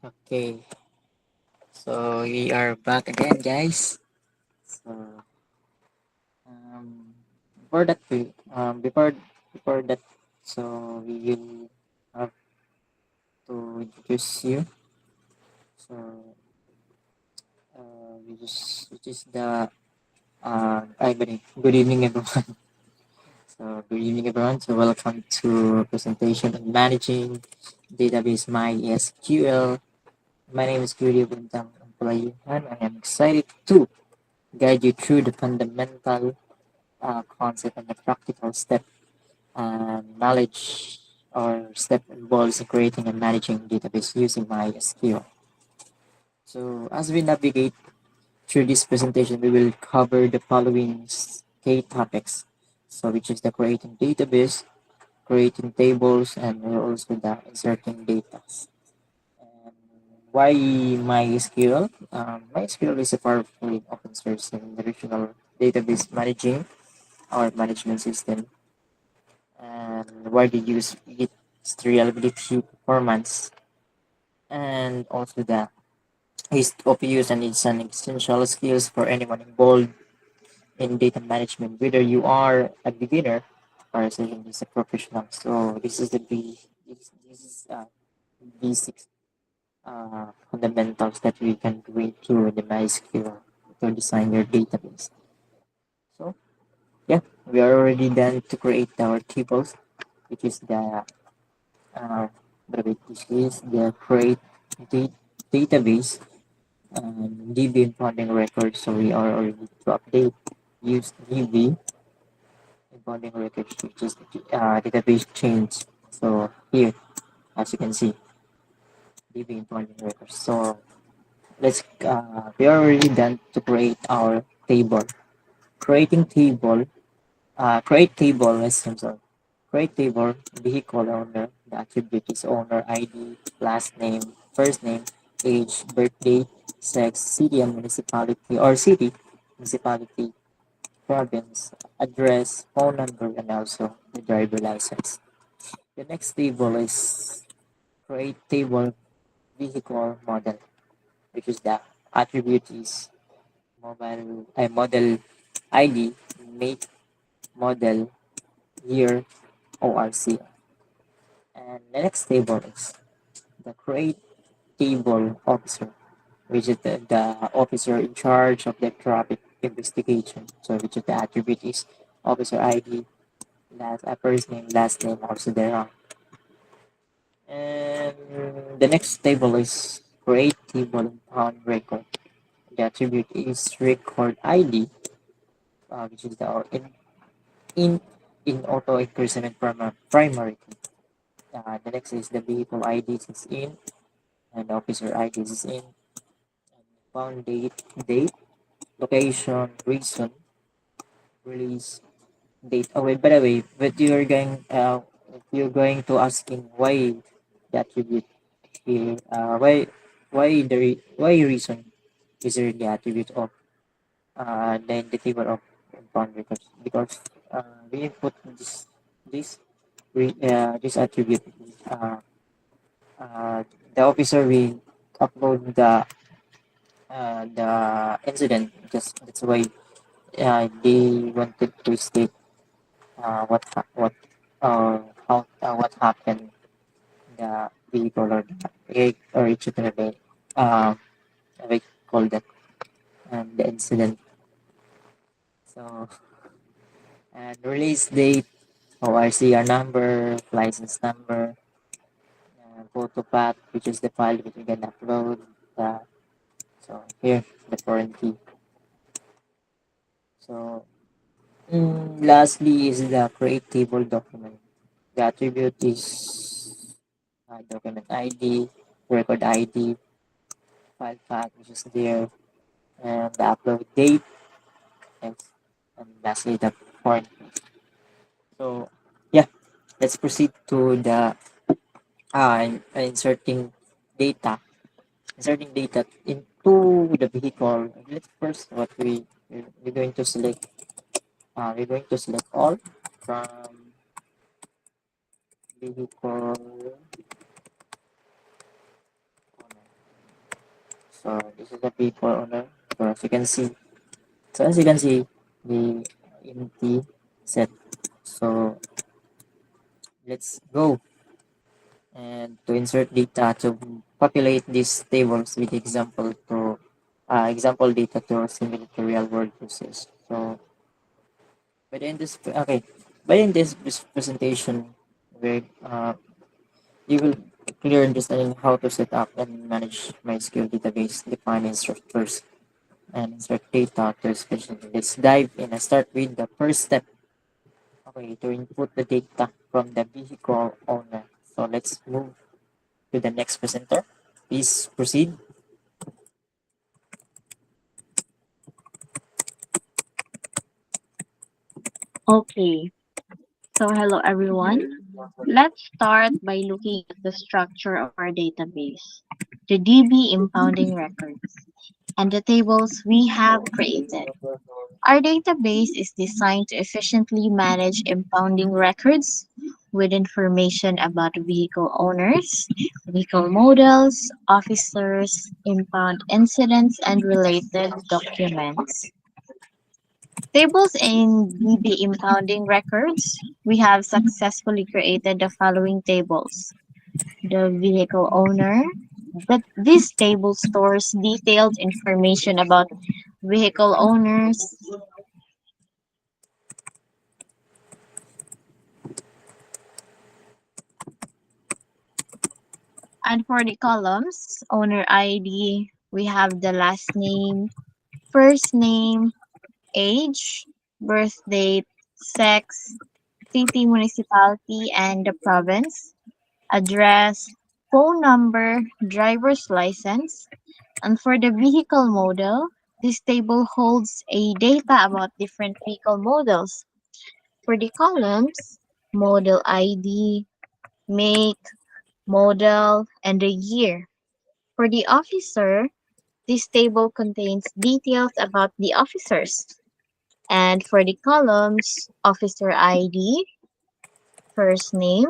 Okay, so we are back again, guys. So um, before that, so we will have to introduce you. So which is the good evening, everyone. So good evening, everyone. So welcome to presentation on managing database MySQL. My name is Curio Bintang Employee, and I am excited to guide you through the fundamental concept and the practical step knowledge or step involves in creating and managing database using MySQL. So as we navigate through this presentation, we will cover the following key topics. So which is the creating database, creating tables, and also the inserting data. And why MySQL? MySQL is a powerful open source and traditional database managing or management system, and why they use its reliability, performance, and also the ease of use, and it's an essential skills for anyone involved in data management, whether you are a beginner or as a professional. So this is this is basic fundamentals that we can go into the MySQL to design your database. So yeah, we are already done to create our tables, which is uh, which is the create da- database and DB impounding records. So we are already to update use DB impounding records, which is database change. So here, as you can see, DB impounding records. So we are already done to create our table. Creating table, create table, I'm sorry. Create table, vehicle owner, the attribute is owner, ID, last name, first name, age, birthday, sex, city and municipality, or city, municipality, province, address, phone number, and also the driver license. The next table is create table, vehicle model, which is the attribute is model ID, make, model, year, ORC. And the next table is the create table officer, which is the officer in charge of the traffic investigation. So which is the attribute is officer ID, first name, last name, also there. And the next table is create table on record. The attribute is record ID, which is the in in auto increment primary. The next is the vehicle ID is in, and officer ID is in. And found date, location, reason, release, date. Oh wait, by the way, but if you're going to asking why the attribute here, why reason is there the attribute of the table of found records, because we put this this attribute uh, the officer will upload the incident. Just that's why they wanted to state how what happened the vehicle or or each other we call that the incident. So and release date, ORCR number, license number, photo path, which is the file which we can upload. Uh, so here the foreign key. So lastly is the create table document. The attribute is document ID, record ID, file path, which is there, and the upload date, and, and lastly the foreign key. So yeah, let's proceed to the inserting data. Inserting data into the vehicle. Let's first what we're going to select. We're going to select all from vehicle owner. So this is the vehicle owner. So as you can see, the empty set. So let's go and to insert data to populate these tables with example data to similar to real world uses. So by the end this okay by the end this presentation, we you will clear understanding how to set up and manage MySQL database, define instructors, and insert data to specialty. Let's dive in and start with the first step. Okay, to input the data from the vehicle owner. So let's move to the next presenter. Please proceed. Okay, so hello everyone. Let's start by looking at the structure of our database, the DB impounding records, and the tables we have created. Our database is designed to efficiently manage impounding records with information about vehicle owners, vehicle models, officers, impound incidents, and related documents. Tables in DB impounding records. We have successfully created the following tables. The vehicle owner. This table stores detailed information about vehicle owners. And for the columns, owner ID, we have the last name, first name, age, birth date, sex, city, municipality, and the province, address, phone number, driver's license, and for the vehicle model, this table holds a data about different vehicle models. For the columns, model ID, make, model, and the year. For the officer, this table contains details about the officers. And for the columns, officer ID, first name,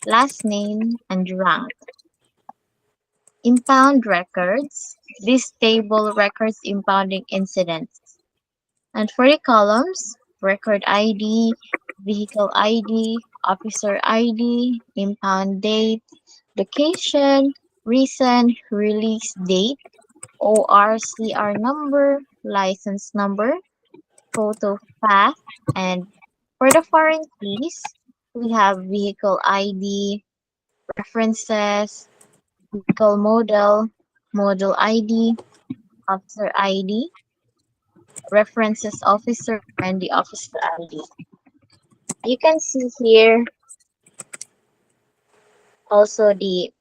last name, and rank. Impound records. This table records impounding incidents. And for the columns, record ID, vehicle ID, officer ID, impound date, location, reason, release date, ORCR number, license number, photo path, and for the foreign keys, we have vehicle ID, references, vehicle model, model ID, officer ID, references officer, and the officer ID. You can see here also the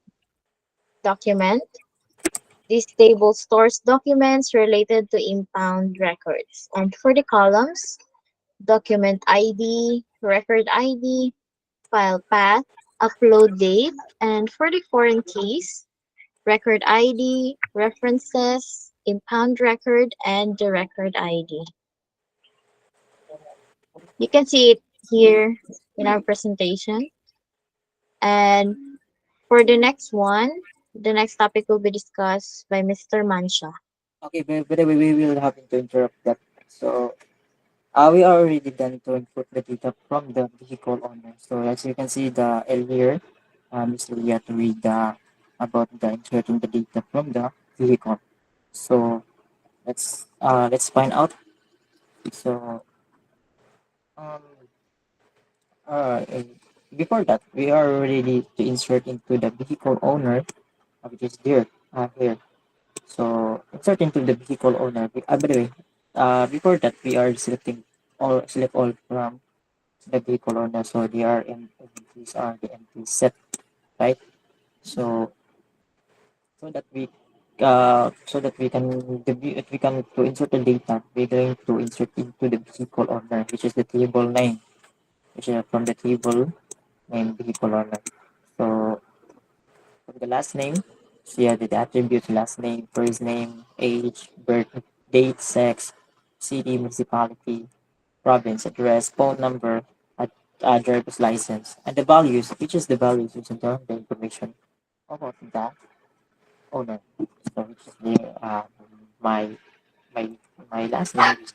document. This table stores documents related to impound records. And for the columns, document ID, record ID, file path, upload date, and for the foreign keys, record ID, references, impound record, and the record ID. You can see it here in our presentation. And for the next one, the next topic will be discussed by Mr. Mancha. Okay, by the way, we will have to interrupt that. So we are already done to input the data from the vehicle owner. So as you can see the L here, is we have to read about the inserting the data from the vehicle. So let's find out. So um uh, before that we are ready to insert into the vehicle owner, which is there here. So insert into the vehicle owner. By the way, before that we are select all from the vehicle owner. So they are these are the empty set, right? So so that we can if we can to insert the data, we're going to insert into the vehicle owner, which is the table name, which is from the table name vehicle owner. So from the last name, so yeah, the attribute last name, first name, age, birth date, sex, city, municipality, province, address, phone number, driver's license, and the values, which is the values, which is the information about the owner. So which is the my my my last name is,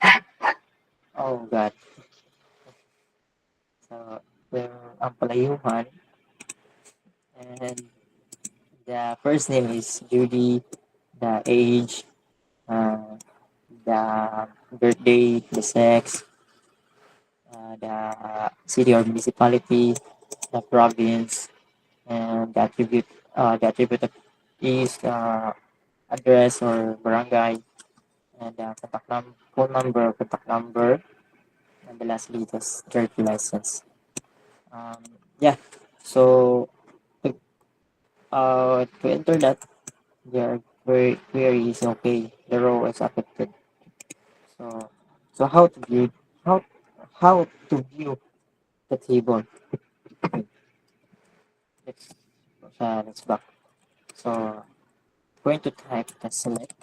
oh god. So ang palayuhan, and the first name is Judy, the age, uh, the birthday, the sex, the city or municipality, the province, and the attribute of is address or barangay, and the phone number, contact number, and the lastly is driver's license. Um, yeah. So to enter that, their query is okay. The row is affected. So how to view how the table? Let's let's back. So going to type the select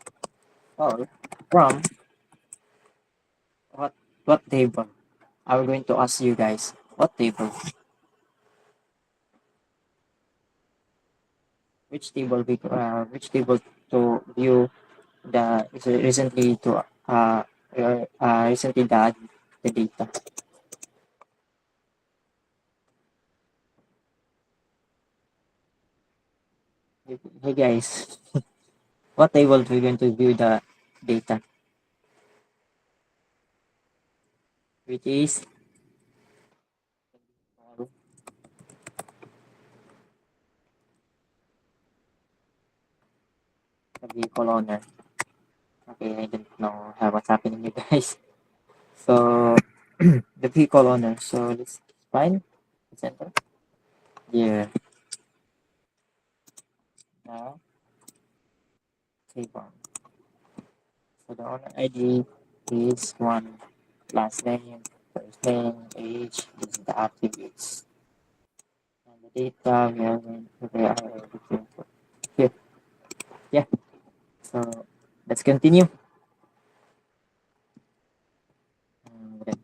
or from what table? I'm going to ask you guys what table, which table to view the is recently to recently the data. Hey guys, what table we going to view the data, which is the vehicle owner. Okay, I don't know how what's happening, you guys. So the vehicle owner. So let's find the center. Yeah, now table. So the owner ID is one, last name, first name, age, this is the attributes. And the data we are going to we are looking for here. Yeah. So let's continue.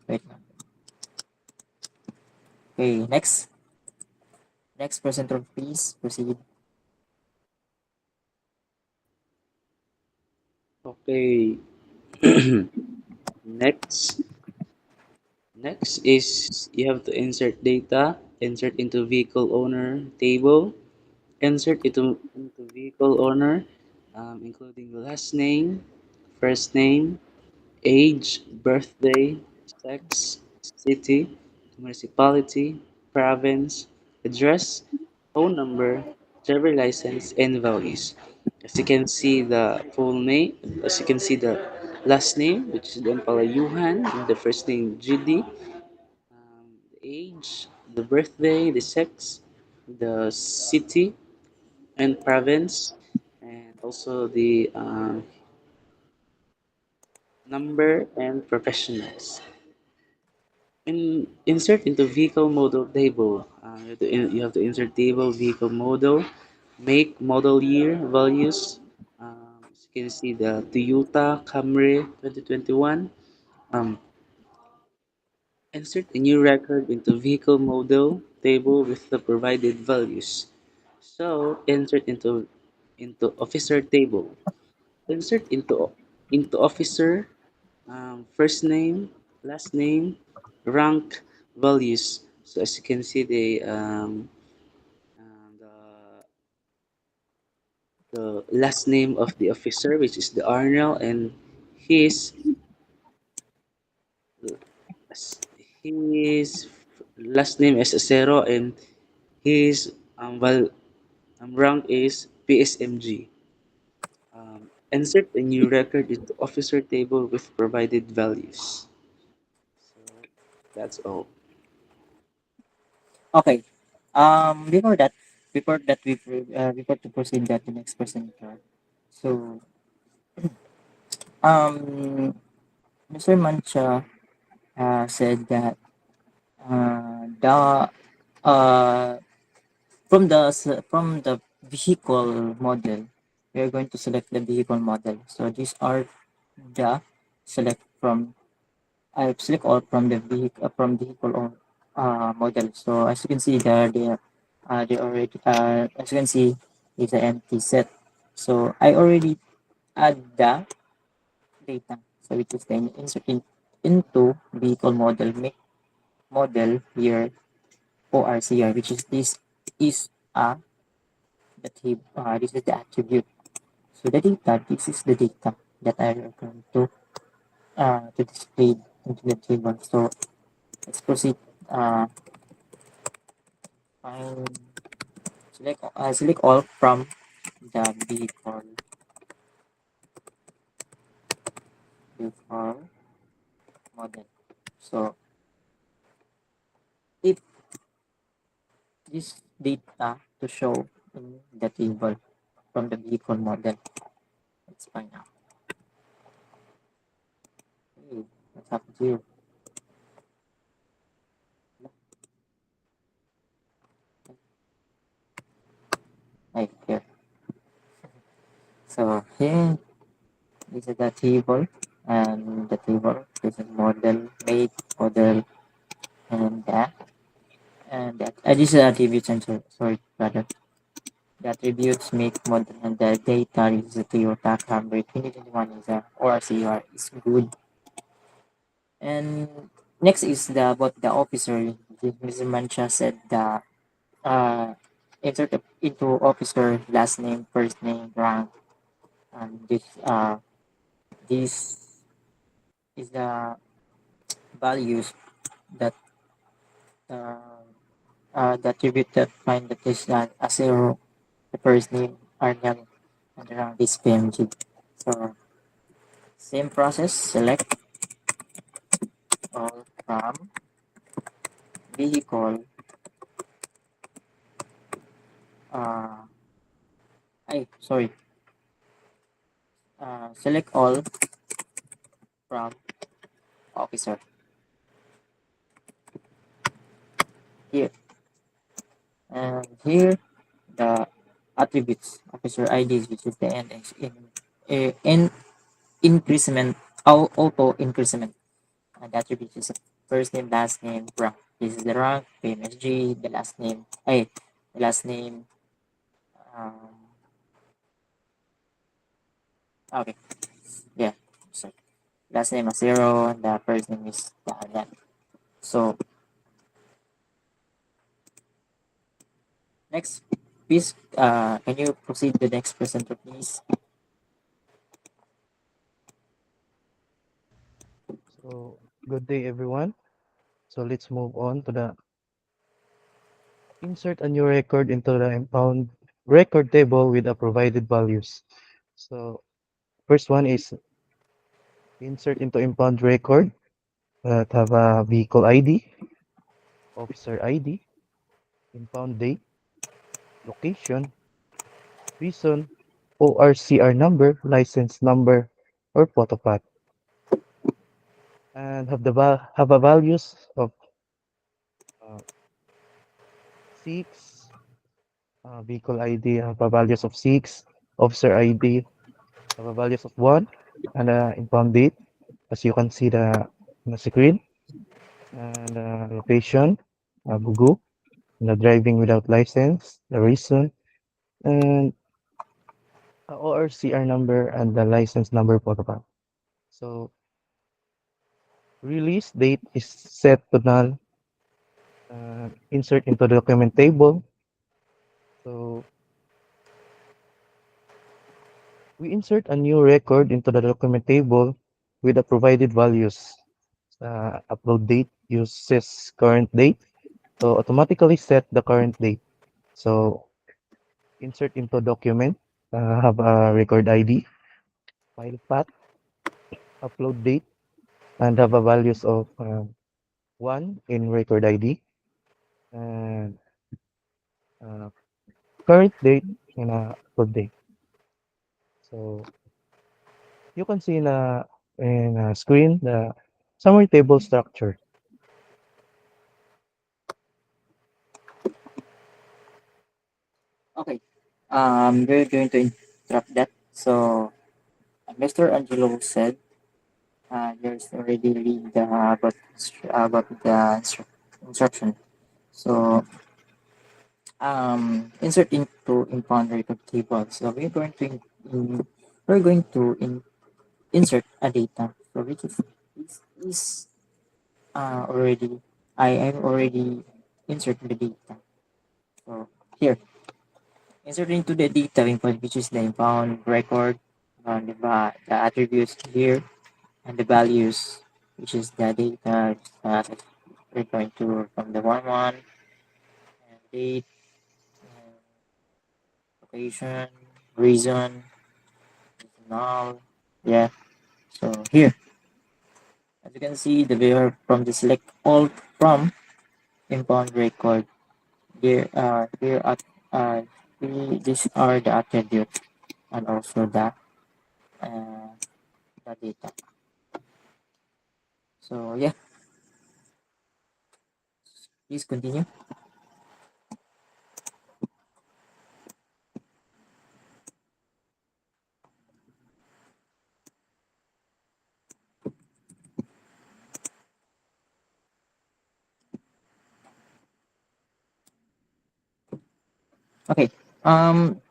Wait. Okay, next presenter, please proceed. Okay. Next, next is you have to insert data, insert into vehicle owner table, insert into vehicle owner, including the last name, first name, age, birthday, sex, city, municipality, province, address, phone number, driver license, and values. As you can see the full name, as you can see the last name, which is Dampala Yuhan, and the first name Judy, the age, the birthday, the sex, the city and province, and also the number and professionals. Insert into vehicle model table. You have to insert table vehicle model, make, model year, values. As you can see the Toyota Camry 2021. Um, Insert a new record into vehicle model table with the provided values. So insert into officer table. Insert into officer first name, last name, rank, values. So as you can see, the last name of the officer, which is the Arnold, and his his last name is Acero, and his rank is PSMG. Insert a new record into officer table with provided values. So that's all. Okay. Before that, before to proceed that the next presenter. So Mr. Mancha said that the uh, from the vehicle model, we are going to select the vehicle model. So these are the select from I select all from the vehicle model. So as you can see there, they already as you can see, it's an empty set. So I already add the data. So which is then inserting into vehicle model make model here ORCR, which is this is this is the attribute. So the data, this is the data that I am going to display into the table. So let's proceed. Find select all from the vehicle model. So if this data to show in the table from the vehicle model, let's find out. Hey, what's happened to you? Right here. So here this is the table, and the table this is model, make, model, and that, this is attributes and sorry rather the attributes make, model, and the data is the Toyota Camry 2021 is a ORCR is good. And next is the about the officer. Mr. Mancha said the uh insert into officer last name, first name, rank, and this is the values that uh, the attribute that find that is a zero, the first name, Arnel, and rank is PMG. So same process, select all from vehicle. Uh, sorry. Select all from officer here, and here the attributes officer IDs, which is the end in increment auto increment, and the attributes is first name, last name, rank. This is the rank, PMSG, the last name. Um, okay, yeah. So last name is zero, and the first name is that. So next, please, can you proceed to the next presenter, please? So, good day everyone. So, let's move on to the insert a new record into the impound record table with the provided values. So, first one is insert into impound record that have a vehicle ID, officer ID, impound date, location, reason, ORCR number, license number, or photo path, and have a values of uh, 6, vehicle ID have a values of 6, officer ID have a values of 1, and impound date, as you can see the screen, and location, Bugu, the driving without license, the reason, and ORCR number and the license number protocol. So release date is set to null. Insert into the document table. So we insert a new record into the document table with the provided values. Upload date uses current date, so automatically set the current date. So insert into document, have a record ID, file path, upload date, and have a values of 1 in record ID, and uh, current date in upload date. So you can see in a screen the summary table structure. Okay. We're going to interrupt that. So, Mr. Angelo said, there's already read about the instruction. So insert into impound record table. So we're going to insert a data. So which is already I am already inserting the data. So here insert into the data input, which is the impound record, the attributes here, and the values, which is the data we're going to from the one and date, and location, reason, null. Yeah. So here, as you can see, the viewer from the select all from impound record. Here at uh, these are the attributes and also uh, the data. So yeah, please continue. Okay. And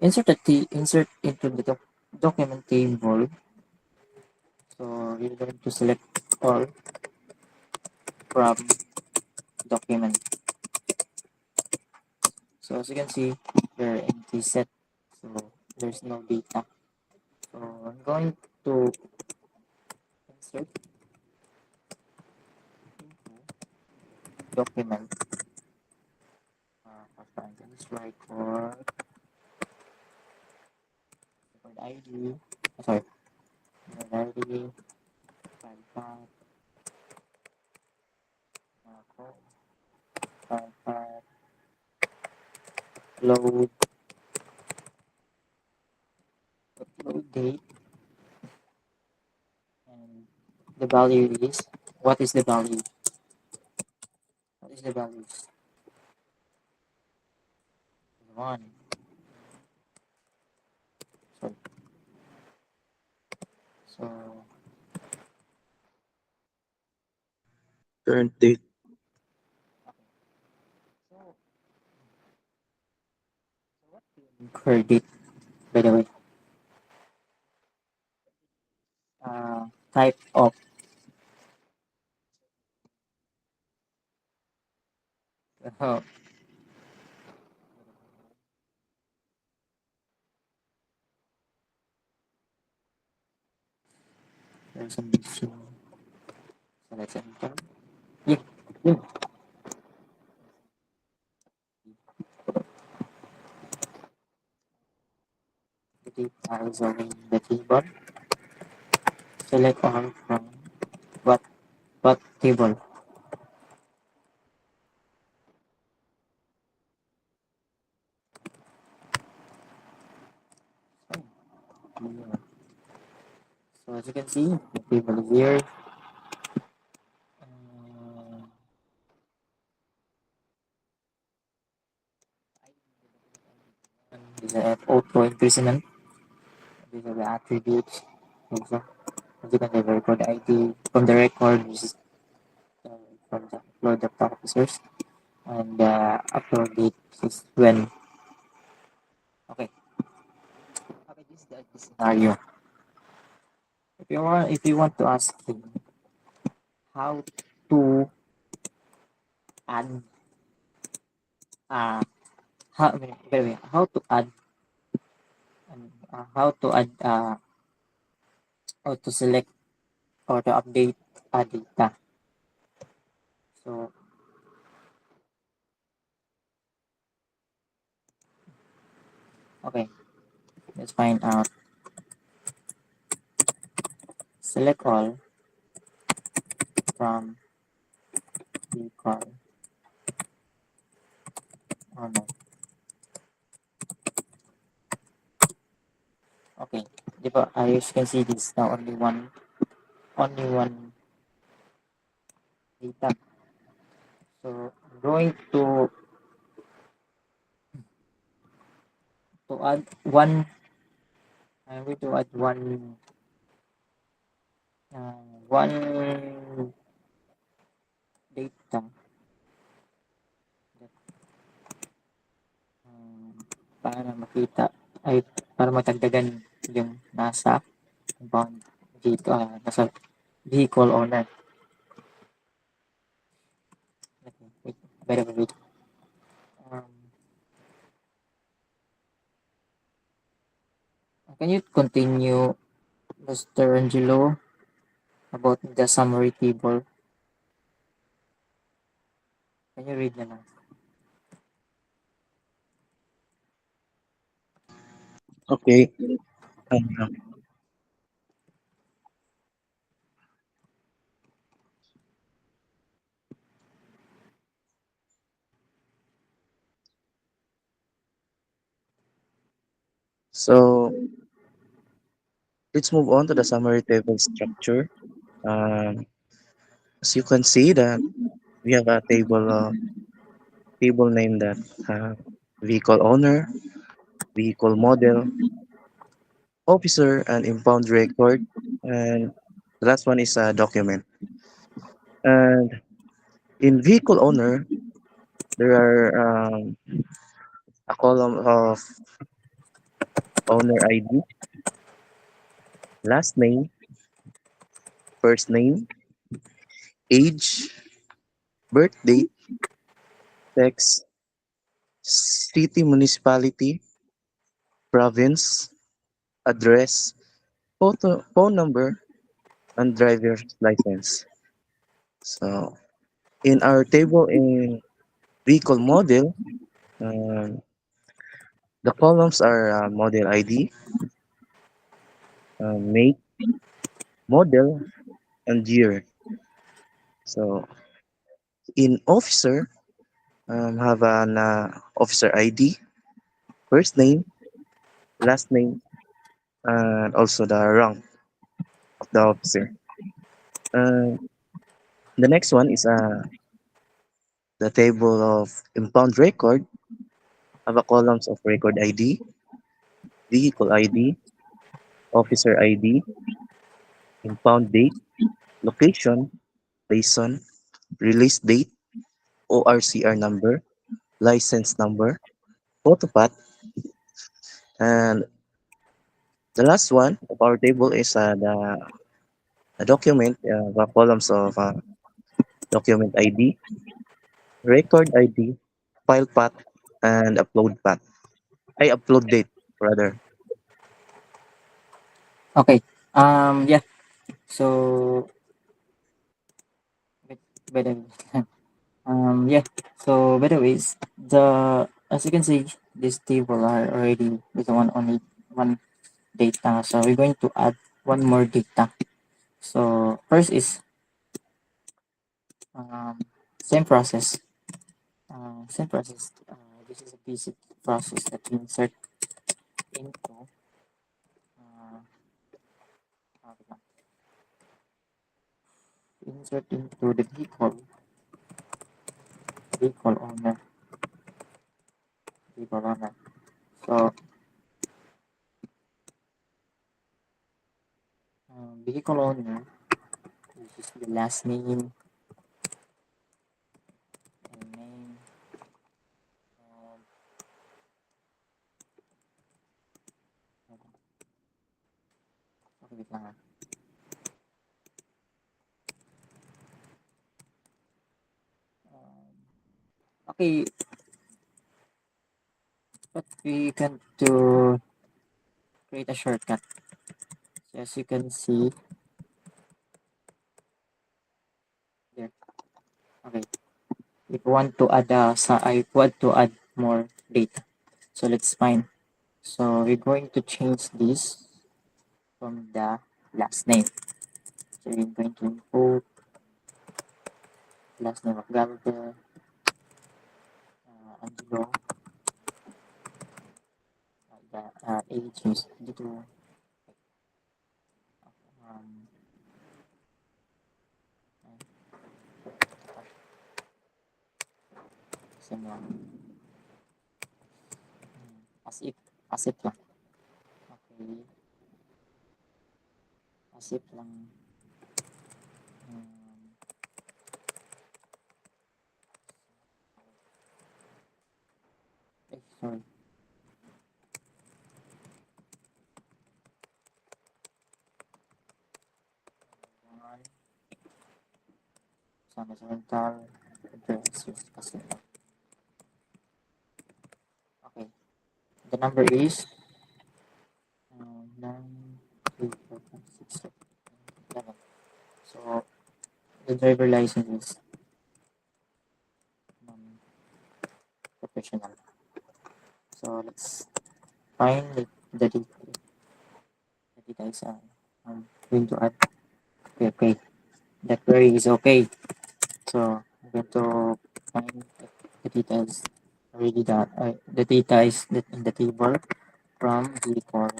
insert into the document table. So we're going to select all from document. So as you can see, they're empty set. So there's no data. So I'm going to insert document. This record ID. Sorry, record ID. File path. File path. Load. Upload date. And the value is, what is the value? What is the value? One. Sorry. So Current date. so credit, by the way, type of uh, resolution. So let's enter. Yeah, yeah. The data is already in the table. Select all from what what table. Yeah. So as you can see, the table is here. Uh, these are auto imprisonment. These are the attributes. Also, as you can see, the record ID from the record, which is uh, from the upload of the officers, and upload date is when. Okay. Okay, this is the scenario. If you want to ask him how to add uh by the way, how to add how to select or to update data. So okay, let's find out. Select all from the call or no. Okay, as you can see, this now only one data. So I'm going to add one. I'm going to add one one data that um, para makita ay para matagdagan yung nasa compound vehicle, nasa vehicle owner. Okay, wait, by the way, wait. Um, can you continue, Mr. Angelo, about the summary table? Can you read na lang? Okay. Um, so let's move on to the summary table structure. Um, as you can see that we have a table named that vehicle owner, vehicle model, officer, and impound record. And the last one is a document. And in vehicle owner, there are a column of owner ID, last name, first name, age, birth date, sex, city, municipality, province, address, phone number, and driver's license. So in our table in vehicle model, um, the columns are model ID, make, model, and year. So in officer, have an officer ID, first name, last name, and also the rank of the officer. Uh, the next one is the table of impound record, have a columns of record ID, vehicle ID, officer ID, impound date, location, reason, release date, ORCR number, license number, photopath, and the last one of our table is the document, the columns of document ID, record ID, file path, and upload path. I upload date rather. Okay. Yeah. So, by the yeah. So, by the ways, as you can see, this table are already with one only one data. So we're going to add one more data. So first is um, same process. Same process. This is a basic process that we insert into wait lang. Insert into the vehicle owner, vehicle owner. So vehicle owner, this is the last name and name. And, okay, wait lang. Okay, but we can to create a shortcut. So as you can see there. Okay, if you want to add I want to add more data. So let's find. So we're going to change this from the last name. So we're going to input last name of Gallagher, Angelo, the age is dito, um, same one. As if, as if lang. Okay, as if lang. Um, sorry. One, San Rental address is Casiño. Okay. The number is 9, 3, 4, 5, 6, 7, 11. So the driver license is non-professional. So let's find the details. I'm going to add. Okay, okay. The query is okay. So I'm going to find the details. Already that the data is in the table from the core.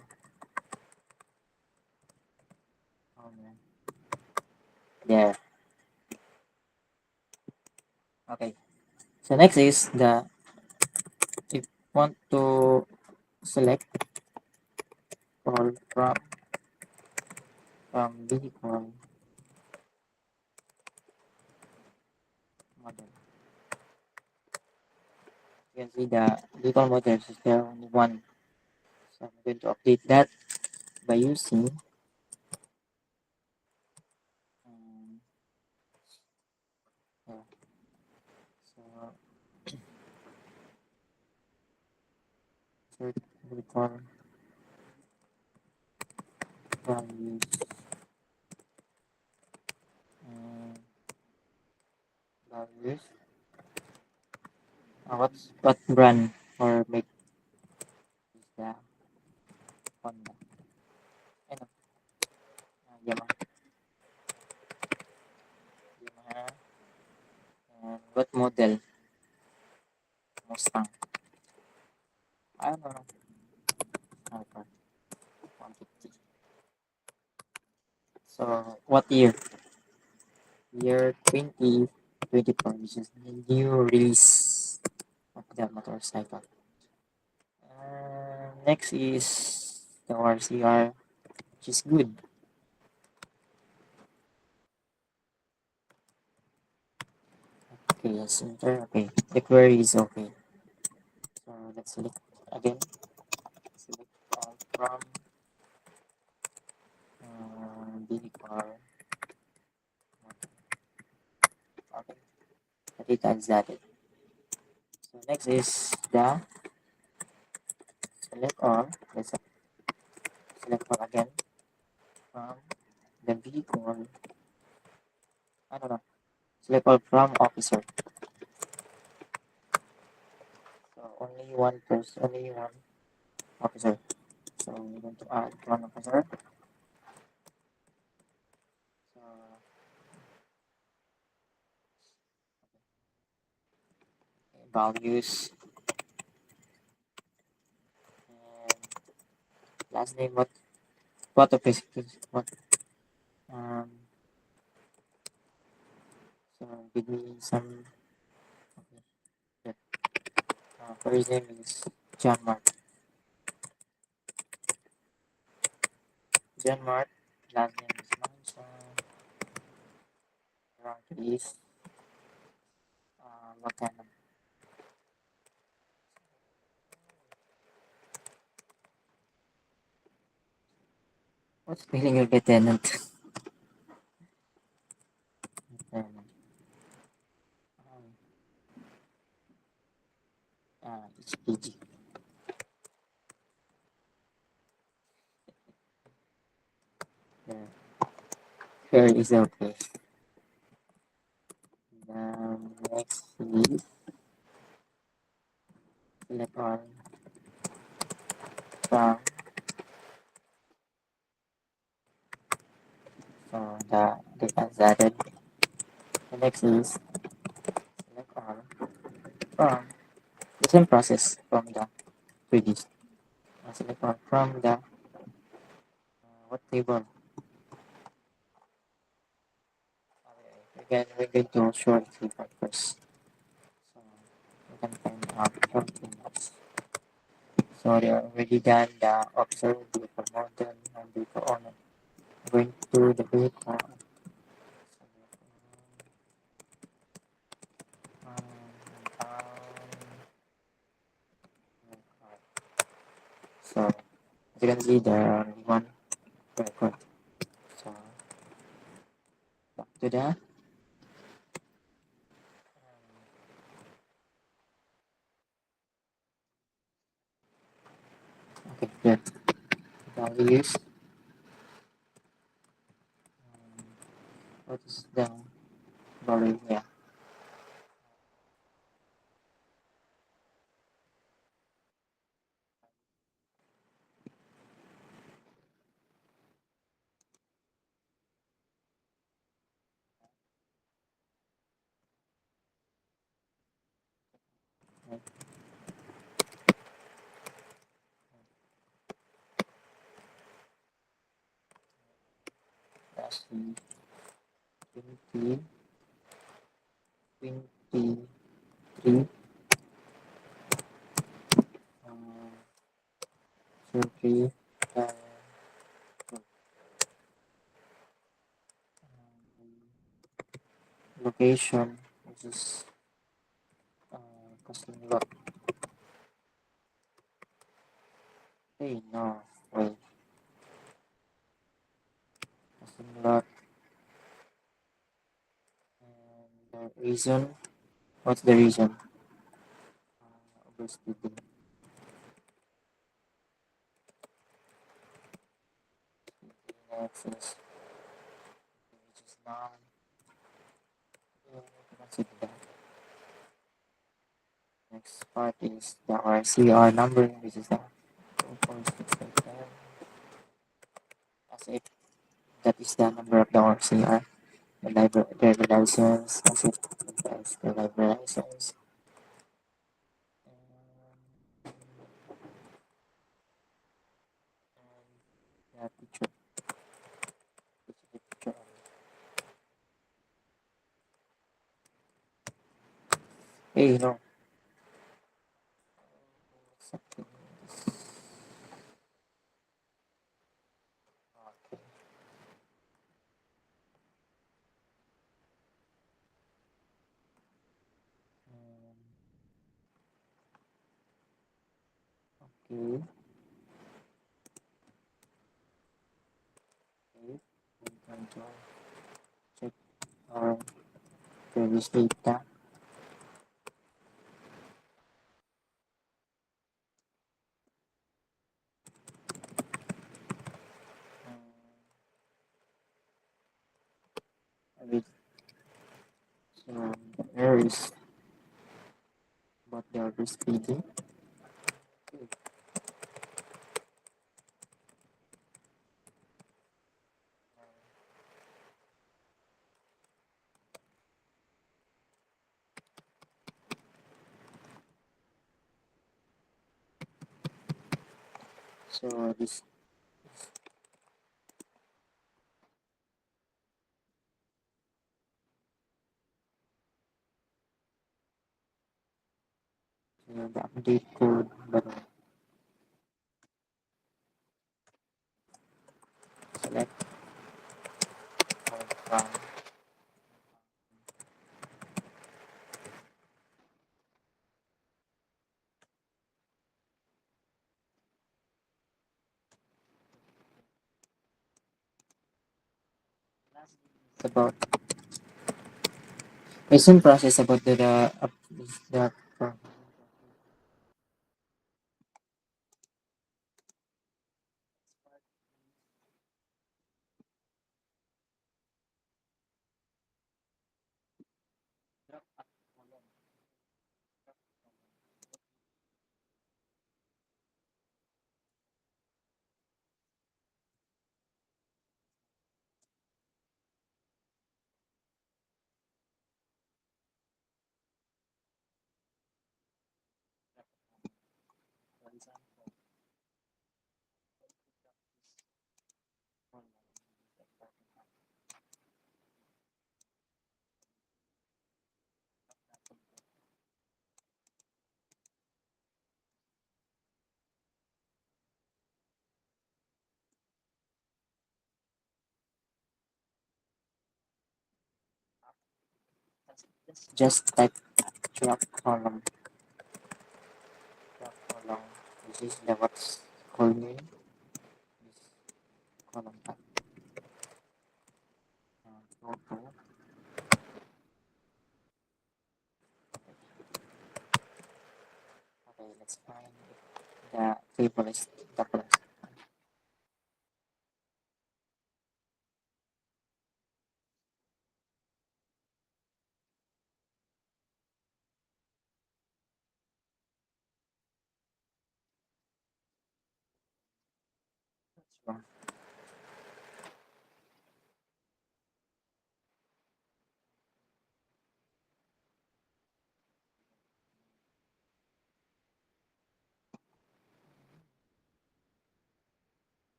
Yeah. Okay. So next is the if want to select call from vehicle model. You can see the vehicle model is there only one. So I'm going to update that by using um, yeah. So search vehicle values and values. What brand or make is the Honda? Ano? Yamaha. Yamaha. And what model? Mustang. I don't know. Alpha 150. So what year? Year 2024, which is the new release of the motorcycle. Next is the RCR, which is good. Okay, yes, enter. Okay, the query is okay. So let's select again. Select all from vehicle. Okay, the data is added. So next is the select all. Let's select all again from the vehicle. I don't know. Select all from officer. So only one person, only one officer. So we're going to add one officer. So values and last name. What officer? What? Um. So give me some. Okay. Yeah. First name is John Mark. John Mark. Last name is Manson. Rank is lieutenant. What's spelling of lieutenant? Lieutenant. Um, it's PG. Yeah. Here is okay. Next is select all from the data is added. The next is select all from the same process from the previous. Select all from the what table? Again, we're going to short table first. So we can find out short tables. So they are already done the observe vehicle model and vehicle owner. Going to the vehicle. So as you can see, there are only one record. So back to the okay, here values. What is the value? Yeah, right. That's the 20, 23, um, 30, location, which is custom lot. Hey, no, wait, custom lot and the reason. What's the reason? Overspeeding. Next is which is non. Consider that. Next part is the RCR number, which is the 2.687. As if that is the number of the RCR. The driver license, as if that is the driver license. And the picture, which is the picture of hey, no. Something okay. Okay. Okay. We're going to check our previous data. With the errors about the overspeeding. Okay. So this the update code button. Select from it's about recent process about the just type drop column, which is the what's call name, this column type, and go to, okay, let's find if the table is the correct. That's wrong.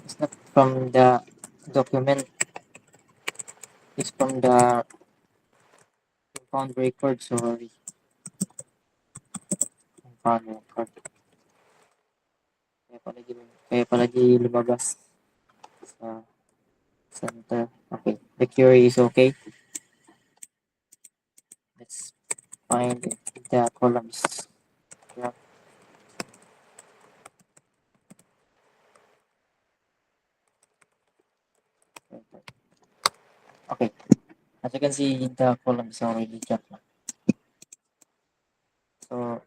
It's not from the document, it's from the found record, sorry. Found record. Kaya pala di lumabas sa center. Okay, the query is okay. Let's find the columns. Yeah, okay, as you can see, the columns are already dropped. So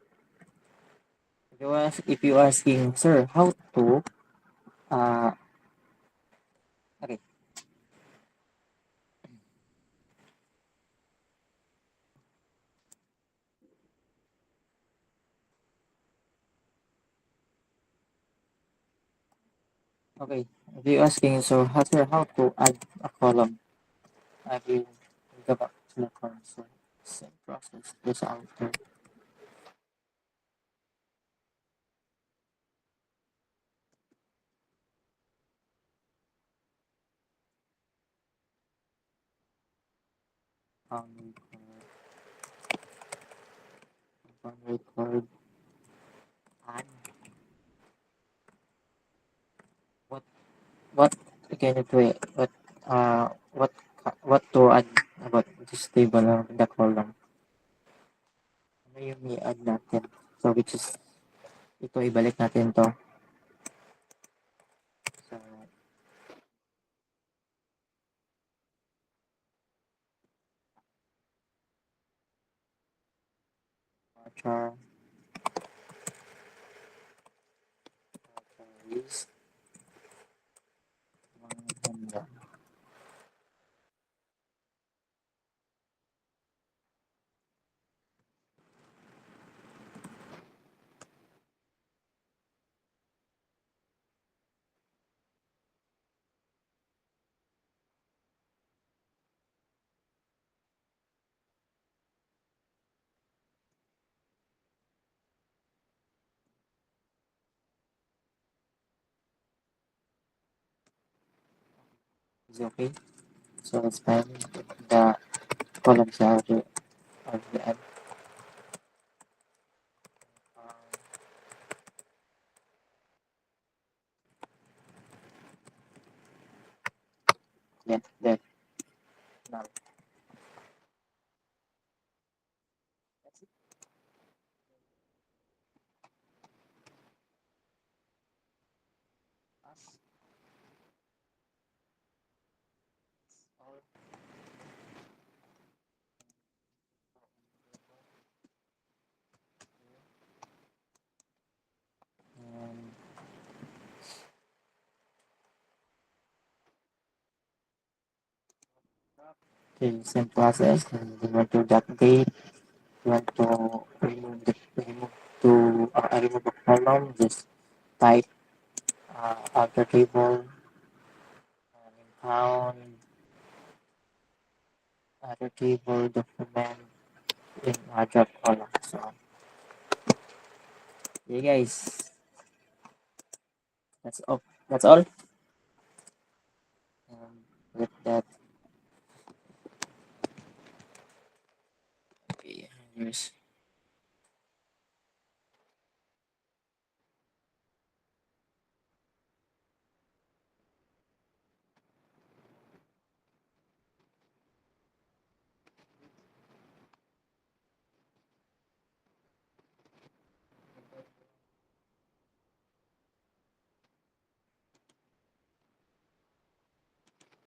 if you asking, sir, how to uh okay, okay, if you asking, so how to add a column, I will go back to the console. Same process, just alter record, add what what can you do it? What to add about this table of the column? Ano yung i-add natin? So which is ito, ibalik natin to. So char is maganda. Is okay. So let's find the columns are the add. Yeah, that now that's it. Us all and okay, same process. And we want to update. We want to remove remove a column. Just type alter table and found alter table document in drop column. So yeah, guys, that's all. That's all. And with that.